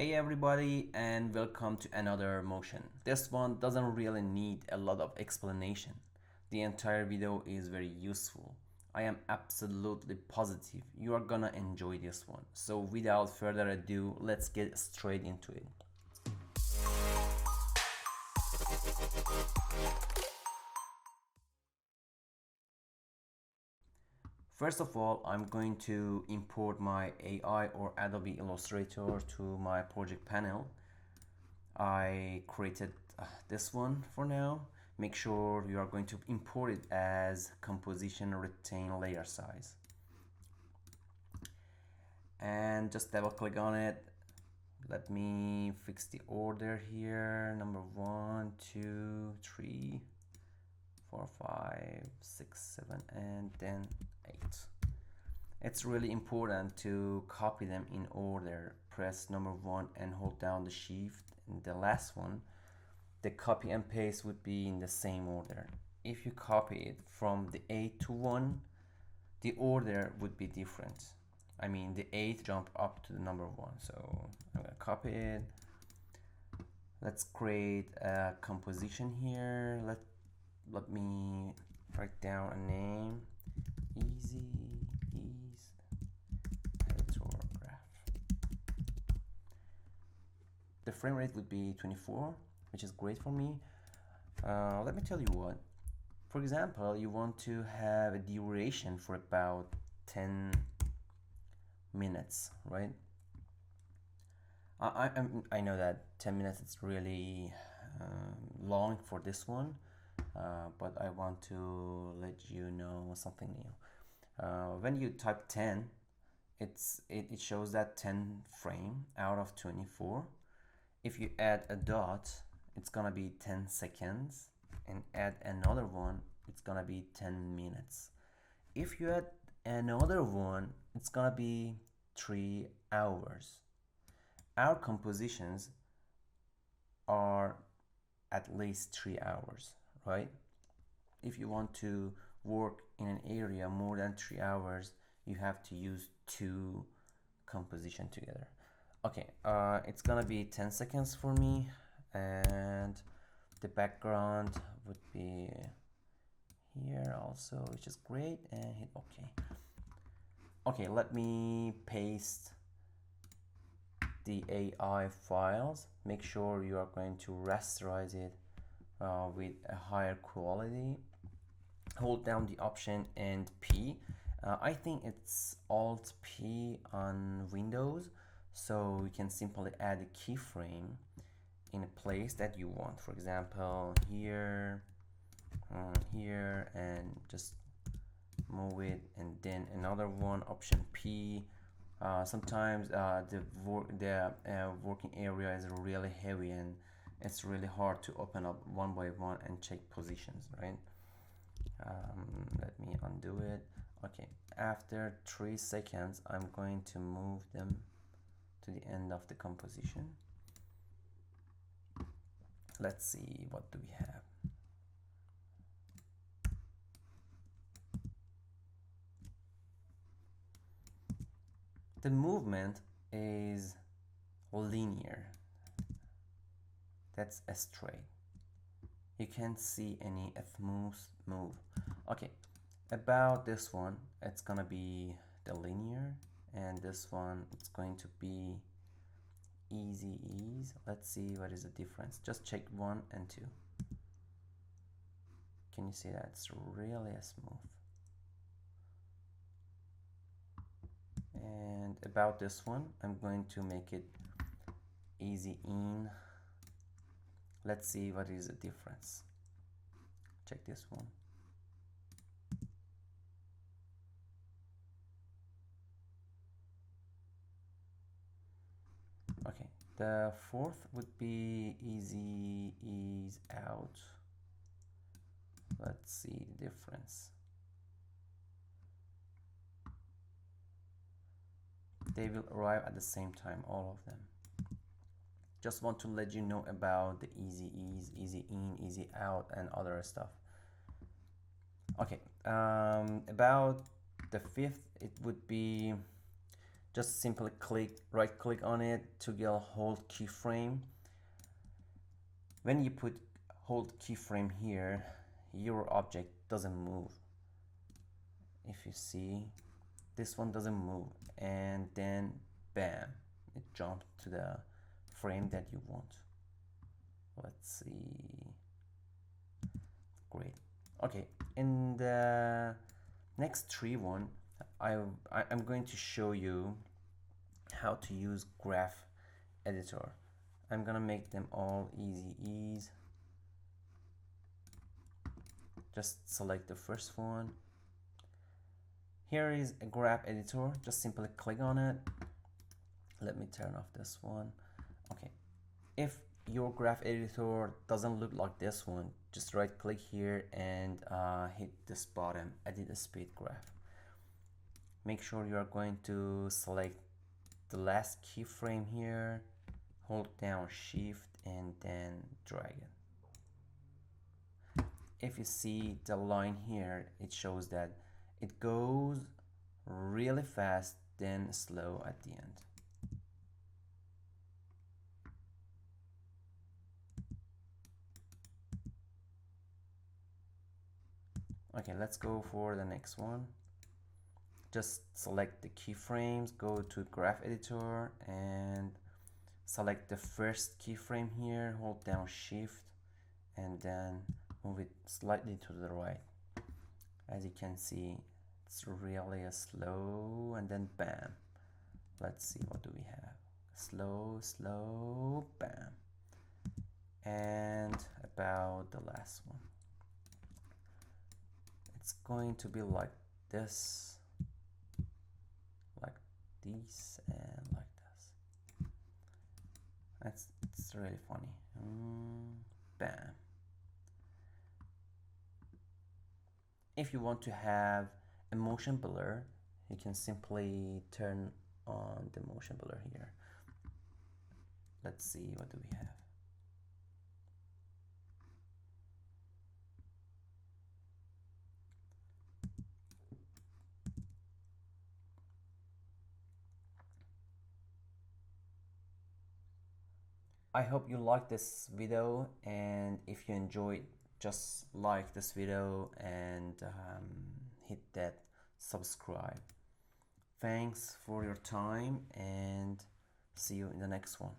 Hey everybody, and welcome to another motion. This one doesn't really need a lot of explanation. The entire video is very useful. I am absolutely positive you are gonna enjoy this one. So without further ado, let's get straight into it. First of all, I'm going to import my AI or Adobe Illustrator to my project panel. I created this one for now. Make sure you are going to import it as composition retain layer size. And just double click on it. Let me fix the order here. Number 1, 2, 3, 4, 5, 6, 7, and then 8. It's really important to copy them in order. Press number 1 and hold down the shift, and the last one, the copy and paste would be in the same order. If you copy it from the 8 to 1, the order would be different. I mean, the 8 jump up to the number 1. So I'm gonna copy it. Let's create a composition here. Let me write down a name. Easy photograph. The frame rate would be 24, which is great for me. Let me tell you what. For example, you want to have a duration for about 10 minutes, right? I know that 10 minutes is really long for this one, but I want to let you know something new. When you type 10, it shows that 10 frame out of 24. If you add a dot, it's gonna be 10 seconds, and add another one, it's gonna be 10 minutes. If you add another one, it's gonna be 3 hours. Our compositions are at least 3 hours, right? If you want to work in an area more than 3 hours, you have to use 2 composition together. Okay, it's gonna be 10 seconds for me, and the background would be here also, which is great, and hit OK. Okay, let me paste the AI files. Make sure you are going to rasterize it with a higher quality. Hold down the Option and P. I think it's Alt P on Windows, so you can simply add a keyframe in a place that you want. For example, here, here, and just move it, and then another one, Option P. Sometimes the working area is really heavy, and it's really hard to open up one by one and check positions, right? Let me undo it. Okay, after 3 seconds, I'm going to move them to the end of the composition. Let's see, what do we have? The movement is linear. That's a straight. You can't see any smooth move. Okay, about this one, it's gonna be the linear, and this one, it's going to be easy ease. Let's see what is the difference. Just check 1 and 2. Can you see that? It's really smooth. And about this one, I'm going to make it easy in. Let's see what is the difference. Check this one. Okay, the fourth would be easy ease out. Let's see the difference. They will arrive at the same time, all of them. Just want to let you know about the easy ease, easy in, easy out, and other stuff. Okay, about the fifth, it would be just simply right click on it to get a hold keyframe. When you put hold keyframe here, your object doesn't move. If you see, this one doesn't move, and then bam, it jumped to the frame that you want. Let's see. Great. Okay, in the next one, I'm going to show you how to use graph editor. I'm gonna make them all ease. Just select the first one. Here is a graph editor. Just simply click on it. Let me turn off this one. Okay, if your graph editor doesn't look like this one, just right click here and hit this button, edit a speed graph. Make sure you are going to select the last keyframe here, hold down shift and then drag it. If you see the line here, it shows that it goes really fast then slow at the end. Okay, let's go for the next one. Just select the keyframes, go to graph editor and select the first keyframe here, hold down shift and then move it slightly to the right. As you can see, it's really a slow and then bam. Let's see, what do we have? Slow, bam. And about the last one. It's going to be like this, like this, and like this. It's really funny. Bam. If you want to have a motion blur, you can simply turn on the motion blur here. Let's see, what do we have? I hope you liked this video, and if you enjoyed, just like this video and hit that subscribe. Thanks for your time and see you in the next one.